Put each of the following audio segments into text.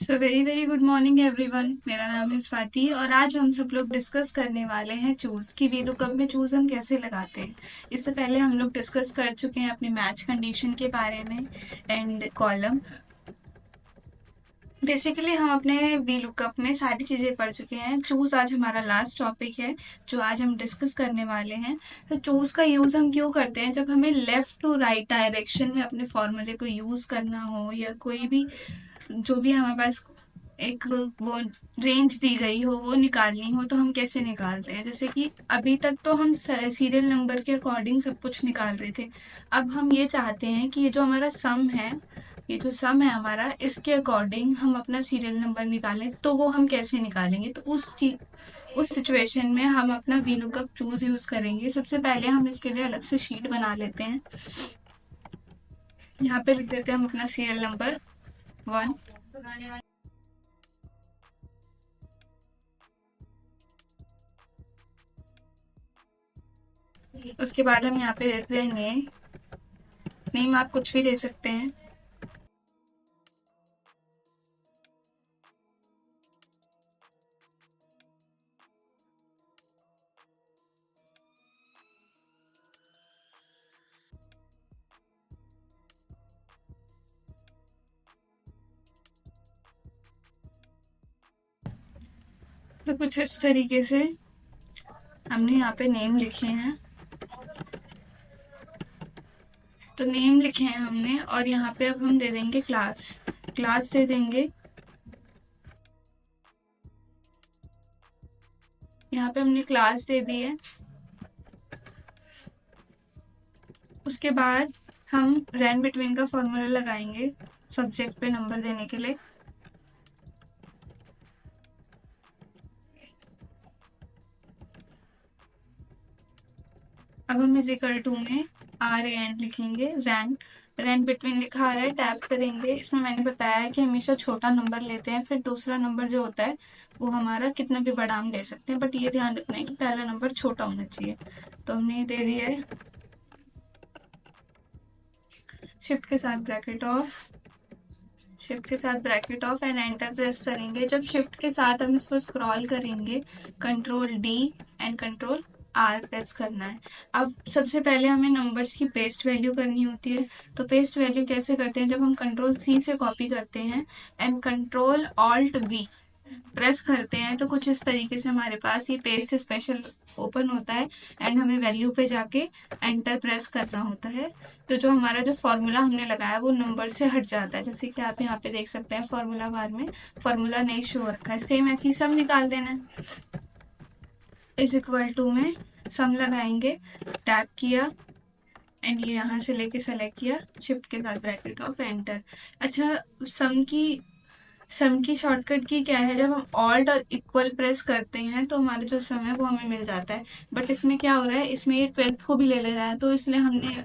So very very good morning everyone. मेरा नाम है स्वाति और आज हम सब लोग डिस्कस करने वाले हैं चूज की वीलुकअप में चूज हम कैसे लगाते हैं। इससे पहले हम लोग डिस्कस कर चुके हैं अपने मैच कंडीशन के बारे में एंड कॉलम। बेसिकली हम अपने वीलुकअप में सारी चीज़ें पढ़ चुके हैं। चूज आज हमारा लास्ट टॉपिक है जो आज हम डिस्कस करने वाले हैं। तो चूज का यूज़ हम क्यों करते हैं? जब हमें लेफ्ट टू राइट डायरेक्शन में अपने फॉर्मूले को यूज़ करना हो या कोई भी जो भी हमारे पास एक वो रेंज दी गई हो वो निकालनी हो तो हम कैसे निकालते हैं। जैसे कि अभी तक तो हम सीरियल नंबर के अकॉर्डिंग सब कुछ निकाल रहे थे। अब हम ये चाहते हैं कि ये जो हमारा सम है, ये जो सम है हमारा, इसके अकॉर्डिंग हम अपना सीरियल नंबर निकालें। तो वो हम कैसे निकालेंगे? तो उस सिचुएशन में हम अपना वीलुकअप चूज यूज करेंगे। सबसे पहले हम इसके लिए अलग से शीट बना लेते हैं। यहाँ पे लिख देते हैं हम अपना सीरियल नंबर 1। उसके बाद हम यहाँ पे देते हैं नेम आप कुछ भी दे सकते हैं। तो कुछ इस तरीके से हमने यहाँ पे नेम लिखे हैं। तो नेम लिखे हैं हमने और यहाँ पे अब हम दे देंगे क्लास। क्लास दे देंगे। यहाँ पे हमने क्लास दे दी है। उसके बाद हम रैन बिटवीन का फॉर्मूला लगाएंगे सब्जेक्ट पे नंबर देने के लिए। अब हम इज इक्वल टू में RAN लिखेंगे। रैन बिटवीन लिखा आ रहा है, टैप करेंगे। इसमें मैंने बताया है कि हमेशा छोटा नंबर लेते हैं, फिर दूसरा नंबर जो होता है वो हमारा कितना भी बड़ा हम ले सकते हैं, बट ये ध्यान रखना है कि पहला नंबर छोटा होना चाहिए। तो हमने ये दे दिया है। शिफ्ट के साथ ब्रैकेट ऑफ, शिफ्ट के साथ bracket of and enter press करेंगे। जब शिफ्ट के साथ हम इसको स्क्रॉल करेंगे, control D and control R press करना है। अब सबसे पहले हमें नंबर्स की पेस्ट वैल्यू करनी होती है। तो पेस्ट वैल्यू कैसे करते हैं? जब हम कंट्रोल C से कॉपी करते हैं and control Alt V press करते हैं तो कुछ इस तरीके से हमारे पास ये पेस्ट स्पेशल ओपन होता है एंड हमें वैल्यू पे जाके एंटर प्रेस करना होता है। तो जो हमारा जो फॉर्मूला हमने लगाया वो नंबर से हट जाता है। जैसे कि आप यहाँ पे देख सकते हैं फॉर्मूला बार में फॉर्मूला नहीं शो रखा है। सेम ऐसे ही सम निकाल देना है। इज इक्वल टू में सम लगाएंगे, टैप किया एंड ये यहाँ से लेके सेलेक्ट किया, शिफ्ट के साथ ब्रैकेट ऑफ एंटर। अच्छा, सम की सम की शॉर्टकट की क्या है? जब हम ऑल्ट और इक्वल प्रेस करते हैं तो हमारा जो सम है वो हमें मिल जाता है। बट इसमें क्या हो रहा है, इसमें ये 12th को भी ले ले रहा है, तो इसलिए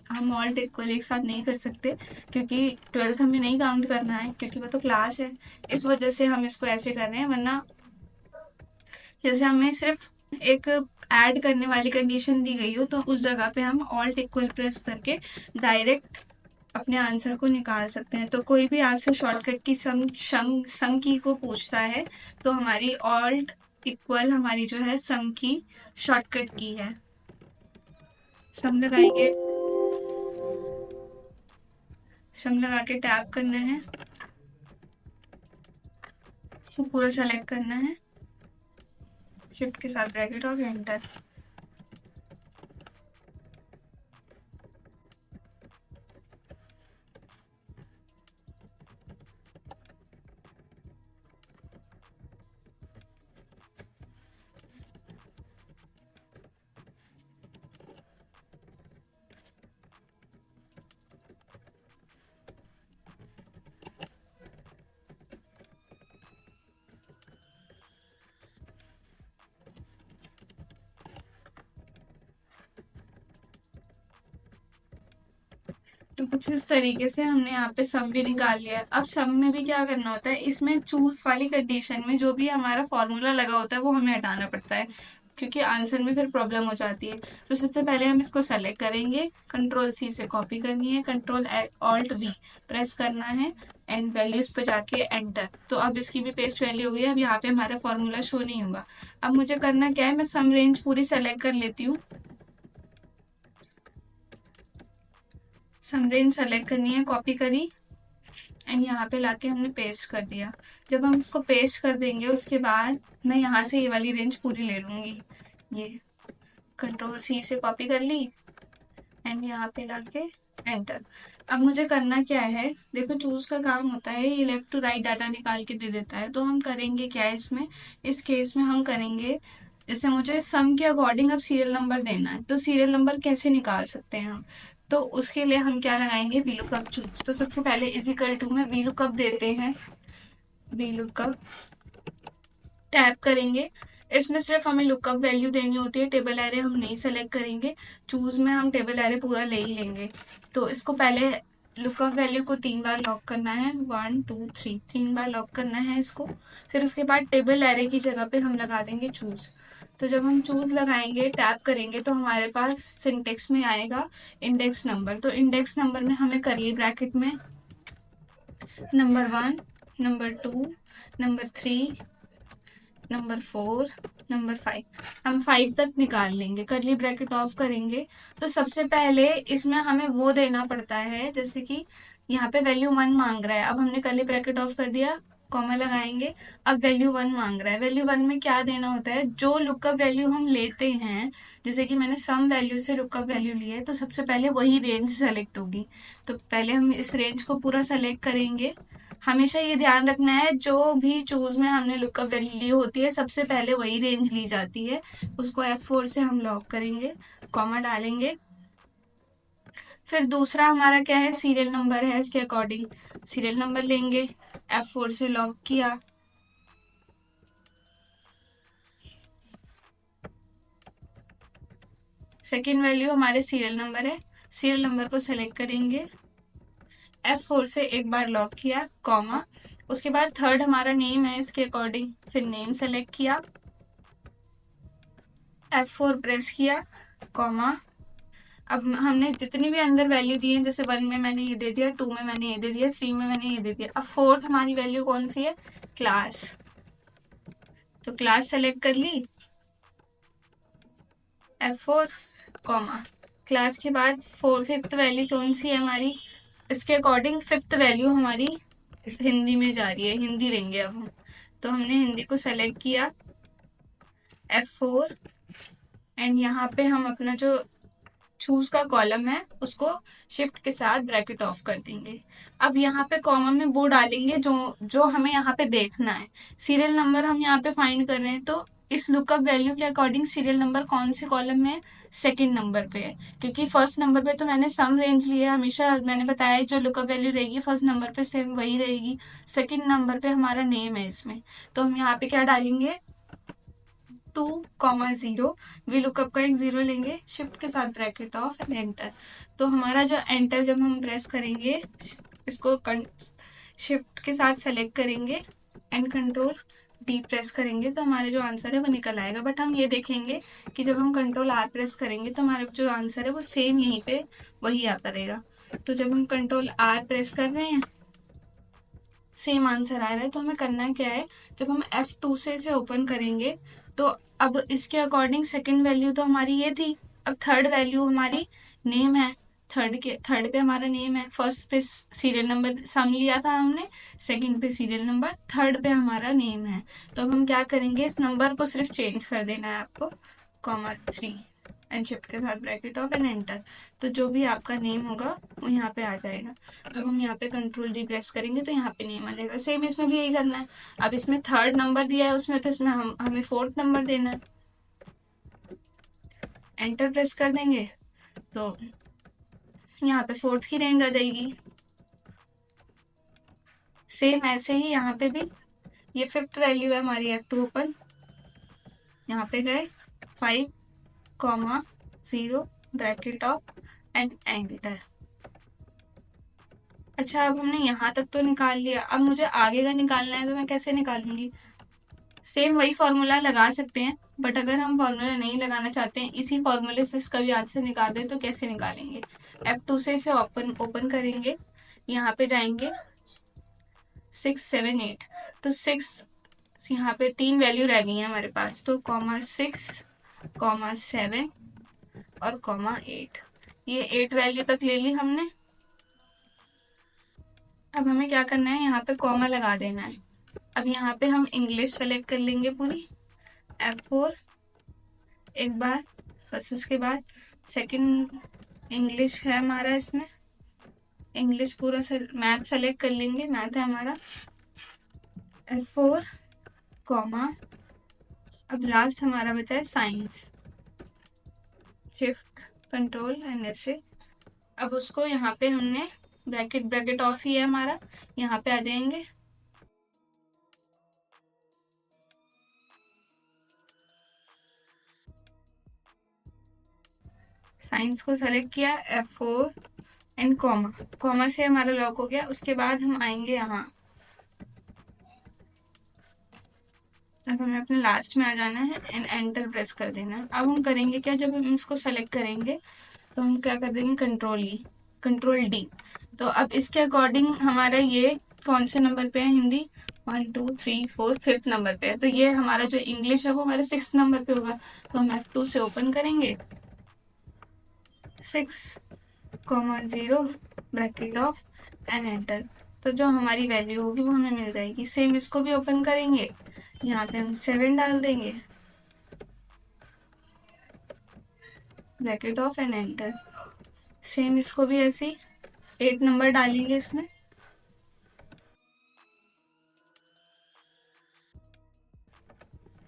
हम ऑल्ट इक्वल एक साथ नहीं कर सकते क्योंकि 12th हमें नहीं काउंट करना है क्योंकि वो तो क्लास है। इस वजह से हम इसको ऐसे कर रहे हैं, वरना जैसे हमें सिर्फ एक ऐड करने वाली कंडीशन दी गई हो तो उस जगह पे हम ऑल्ट इक्वल प्रेस करके डायरेक्ट अपने आंसर को निकाल सकते हैं। तो कोई भी आपसे शॉर्टकट की सम की को पूछता है तो हमारी ऑल्ट इक्वल हमारी जो है सम की शॉर्टकट की है। सम लगाएंगे, सम लगा के टैप करना है, तो पूरा सेलेक्ट करना है, शिफ्ट के साथ ब्रैकेट और एंटर। तो कुछ इस तरीके से हमने यहाँ पे सम भी निकाल लिया है। अब सम में भी क्या करना होता है, इसमें चूज वाली कंडीशन में जो भी हमारा फॉर्मूला लगा होता है वो हमें हटाना पड़ता है। क्योंकि आंसर में फिर प्रॉब्लम हो जाती है। तो सबसे पहले हम इसको सेलेक्ट करेंगे, कंट्रोल सी से कॉपी करनी है, कंट्रोल ऑल्ट वी प्रेस करना है एंड वैल्यूज पे जाके एंटर। तो अब इसकी भी पेस्ट वैल्यू हो गई। अब यहाँ पे हमारा फॉर्मूला शो नहीं होगा। अब मुझे करना क्या है, मैं सम रेंज पूरी सेलेक्ट कर लेती हूँ। सम रेंज सेलेक्ट करनी है, कॉपी करी एंड यहाँ पे लाके हमने पेस्ट कर दिया। जब हम इसको पेस्ट कर देंगे उसके बाद मैं यहाँ से ये वाली रेंज पूरी ले लूंगी। ये कंट्रोल सी से कॉपी कर ली एंड यहाँ पे लाके एंटर। अब मुझे करना क्या है, देखो चूज का काम होता है ये लेफ्ट टू राइट डाटा निकाल के दे देता है। तो हम करेंगे क्या है इसमें, इस केस में हम करेंगे, जैसे मुझे सम के अकॉर्डिंग अब सीरियल नंबर देना है, तो सीरियल नंबर कैसे निकाल सकते हैं हम। तो उसके लिए हम क्या लगाएंगे, वीलुकअप चूज। तो सबसे पहले इजिकल टू में वीलुकअप देते हैं, वीलुकअप टैप करेंगे। इसमें सिर्फ हमें लुकअप वैल्यू देनी होती है, टेबल एरे हम नहीं सेलेक्ट करेंगे। चूज में हम टेबल एरे पूरा ले ही लेंगे। तो इसको पहले लुकअप वैल्यू को 3 बार लॉक करना है, 1 2 3, 3 बार लॉक करना है इसको। फिर उसके बाद टेबल एरे की जगह पे हम लगा देंगे चूज। तो जब हम चूज लगाएंगे, टैप करेंगे, तो हमारे पास सिंटेक्स में आएगा इंडेक्स नंबर। तो इंडेक्स नंबर में हमें करली ब्रैकेट में number 1, number 2, number 3, number 4, number 5, हम 5 तक निकाल लेंगे, करली ब्रैकेट ऑफ करेंगे। तो सबसे पहले इसमें हमें वो देना पड़ता है, जैसे कि यहाँ पे वैल्यू 1 मांग रहा है। अब हमने करली ब्रैकेट ऑफ कर दिया, कॉमा लगाएंगे। अब वैल्यू 1 मांग रहा है, वैल्यू 1 में क्या देना होता है, जो लुकअप वैल्यू हम लेते हैं, जैसे कि मैंने सम वैल्यू से लुकअप वैल्यू ली है, तो सबसे पहले वही रेंज सेलेक्ट होगी। तो पहले हम इस रेंज को पूरा सेलेक्ट करेंगे। हमेशा ये ध्यान रखना है, जो भी चूज में हमने लुकअप वैल्यू ली होती है सबसे पहले वही रेंज ली जाती है। उसको F4 से हम लॉक करेंगे, कॉमा डालेंगे। फिर दूसरा हमारा क्या है, सीरियल नंबर है, इसके अकॉर्डिंग सीरियल नंबर लेंगे, F4 से लॉक किया। सेकेंड वैल्यू हमारे सीरियल नंबर है, सीरियल नंबर को सेलेक्ट करेंगे, F4 से एक बार लॉक किया, कॉमा। उसके बाद थर्ड हमारा नेम है, इसके अकॉर्डिंग फिर नेम सेलेक्ट किया, F4 प्रेस किया, कॉमा। अब हमने जितनी भी अंदर वैल्यू दी है, जैसे 1 में मैंने ये दे दिया, 2 में मैंने ये दे दिया, 3 में मैंने ये दे दिया। अब फोर्थ हमारी वैल्यू कौन सी है, क्लास। तो क्लास सेलेक्ट कर ली, F4, कॉमा। क्लास के बाद फिफ्थ वैल्यू कौन सी है हमारी, इसके अकॉर्डिंग फिफ्थ वैल्यू हमारी हिंदी में जा रही है, हिंदी लेंगे अब हम। तो हमने हिंदी को सेलेक्ट किया, F4 एंड यहाँ पे हम अपना जो चूज का कॉलम है उसको शिफ्ट के साथ ब्रैकेट ऑफ कर देंगे। अब यहाँ पे कॉमा में वो डालेंगे जो जो हमें यहाँ पे देखना है। सीरियल नंबर हम यहाँ पे फाइंड कर रहे हैं, तो इस लुकअप वैल्यू के अकॉर्डिंग सीरियल नंबर कौन से कॉलम में है, सेकंड नंबर पे है। क्योंकि फर्स्ट नंबर पे तो मैंने सम रेंज लिया, हमेशा मैंने बताया जो लुकअप वैल्यू रहेगी फर्स्ट नंबर पे सेम वही रहेगी। सेकंड नंबर पे हमारा नेम है इसमें, तो हम यहाँ पे क्या डालेंगे, 2,0। वी लुकअप का एक 0 लेंगे, शिफ्ट के साथ ब्रैकेट ऑफ एंड एंटर। तो हमारा जो एंटर जब हम प्रेस करेंगे, इसको शिफ्ट के साथ सेलेक्ट करेंगे एंड कंट्रोल डी प्रेस करेंगे, तो हमारे जो आंसर है वो निकल आएगा। बट हम ये देखेंगे कि जब हम कंट्रोल आर प्रेस करेंगे तो हमारे जो आंसर है वो सेम यहीं पे वही आता रहेगा। तो जब हम कंट्रोल आर प्रेस कर रहे हैं, सेम आंसर आ रहा है। तो हमें करना क्या है, जब हम F2 से इसे ओपन करेंगे, तो अब इसके अकॉर्डिंग सेकंड वैल्यू तो हमारी ये थी, अब थर्ड वैल्यू हमारी नेम है। थर्ड पे हमारा नेम है, फर्स्ट पे सीरियल नंबर सम लिया था हमने, सेकंड पे सीरियल नंबर, थर्ड पे हमारा नेम है। तो अब हम क्या करेंगे, इस नंबर को सिर्फ चेंज कर देना है आपको, ,3 एंड शिफ्ट के साथ ब्रैकेट ऑफ एंड एंटर। तो जो भी आपका नेम होगा वो यहाँ पे आ जाएगा। अब हम यहाँ पे कंट्रोल डी प्रेस करेंगे तो यहाँ पे नेम आ जाएगा। सेम इसमें भी यही करना है। अब इसमें थर्ड नंबर दिया है उसमें, तो इसमें हमें फोर्थ नंबर देना है। एंटर प्रेस कर देंगे तो यहाँ पे फोर्थ की रेंज आ जाएगी। सेम ऐसे ही यहाँ पे भी, ये फिफ्थ वैल्यू है हमारी F2 ओपन, यहाँ पे गए 5,0 ब्रैकेट ऑफ एंड एंटर। अच्छा, अब हमने यहाँ तक तो निकाल लिया, अब मुझे आगे का निकालना है, तो मैं कैसे निकालूंगी, सेम वही फॉर्मूला लगा सकते हैं, बट अगर हम फॉर्मूला नहीं लगाना चाहते हैं, इसी फॉर्मूले से इसका भी आंसर निकाल दें तो कैसे निकालेंगे? F2 से इसे ओपन ओपन करेंगे, यहाँ पे जाएंगे 6, 7, 8, तो 6 यहाँ पे 3 वैल्यू रह गई है हमारे पास, तो (6, 7 और (8), ये 8 वैल्यू तक ले ली हमने। अब हमें क्या करना है, यहाँ पे कॉमा लगा देना है। अब यहाँ पे हम इंग्लिश सेलेक्ट कर लेंगे पूरी, F4 एक बार, बस उसके बाद सेकंड इंग्लिश है हमारा, इसमें इंग्लिश पूरा मैथ सेलेक्ट कर लेंगे, मैथ है हमारा, F4 कॉमा, अब लास्ट हमारा बचा है साइंस, शिफ्ट कंट्रोल एंड ऐसे। अब उसको यहाँ पे हमने ब्रैकेट ऑफ ही है हमारा, यहाँ पे आ जाएंगे, साइंस को सेलेक्ट किया, F4 एंड कॉमा से हमारा लॉक हो गया। उसके बाद हम आएंगे यहाँ, अब हमें अपने लास्ट में आ जाना है एंड एंटर प्रेस कर देना है। अब हम करेंगे क्या, जब हम इसको सेलेक्ट करेंगे तो हम क्या कर देंगे, कंट्रोल डी। तो अब इसके अकॉर्डिंग हमारा ये कौन से नंबर पे है, हिंदी 1, 2, 3, 4, 5th नंबर पे है, तो ये हमारा जो इंग्लिश है वो हमारे 6th नंबर पे होगा। तो हम F2 से ओपन करेंगे, 6, 0 ब्रैकेट ऑफ एंड एंटर, तो जो हमारी वैल्यू होगी वो हमें मिल जाएगी। सेम इसको भी ओपन करेंगे, यहाँ पे हम 7 डाल देंगे, bracket of and enter. Same इसको भी ऐसे 8 नंबर डालेंगे इसमें,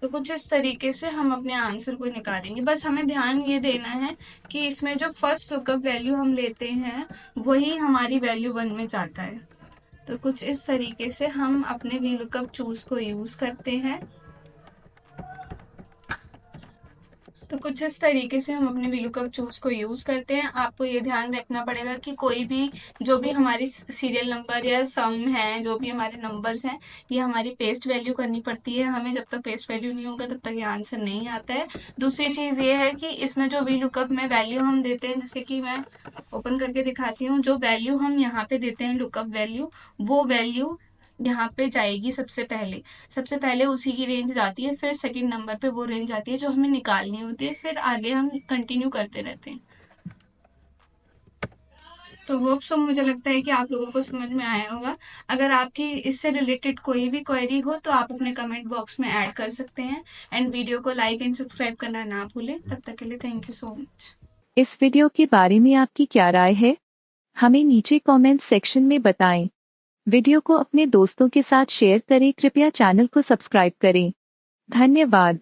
तो कुछ इस तरीके से हम अपने आंसर को निकालेंगे। बस हमें ध्यान ये देना है कि इसमें जो फर्स्ट लुकअप वैल्यू हम लेते हैं वही हमारी वैल्यू 1 में जाता है। तो कुछ इस तरीके से हम अपने वी लुकअप चूज को यूज करते हैं। तो कुछ इस तरीके से हम अपने VLOOKUP चूज को यूज करते हैं। आपको ये ध्यान रखना पड़ेगा कि कोई भी जो भी हमारी सीरियल नंबर या सम है, जो भी हमारे नंबर्स हैं, ये हमारी पेस्ट वैल्यू करनी पड़ती है हमें। जब तक पेस्ट वैल्यू नहीं होगा तब तक ये आंसर नहीं आता है। दूसरी चीज ये है कि इसमें जो VLOOKUP में वैल्यू हम देते हैं, जैसे कि मैं ओपन करके दिखाती हूँ, जो वैल्यू हम यहाँ पे देते हैं लुकअप वैल्यू, वो वैल्यू यहाँ पे जाएगी सबसे पहले उसी की रेंज जाती है, फिर सेकंड नंबर पे वो रेंज आती है जो हमें निकालनी होती है, फिर आगे हम कंटिन्यू करते रहते हैं। तो होप सो मुझे लगता है कि आप लोगों को समझ में आया होगा। अगर आपकी इससे रिलेटेड कोई भी क्वेरी हो तो आप अपने कमेंट बॉक्स में ऐड कर सकते हैं, एंड वीडियो को लाइक एंड सब्सक्राइब करना ना भूलें। तब तक के लिए थैंक यू सो मच। इस वीडियो के बारे में आपकी क्या राय है, हमें नीचे कमेंट सेक्शन में बताएं। वीडियो को अपने दोस्तों के साथ शेयर करें। कृपया चैनल को सब्सक्राइब करें। धन्यवाद।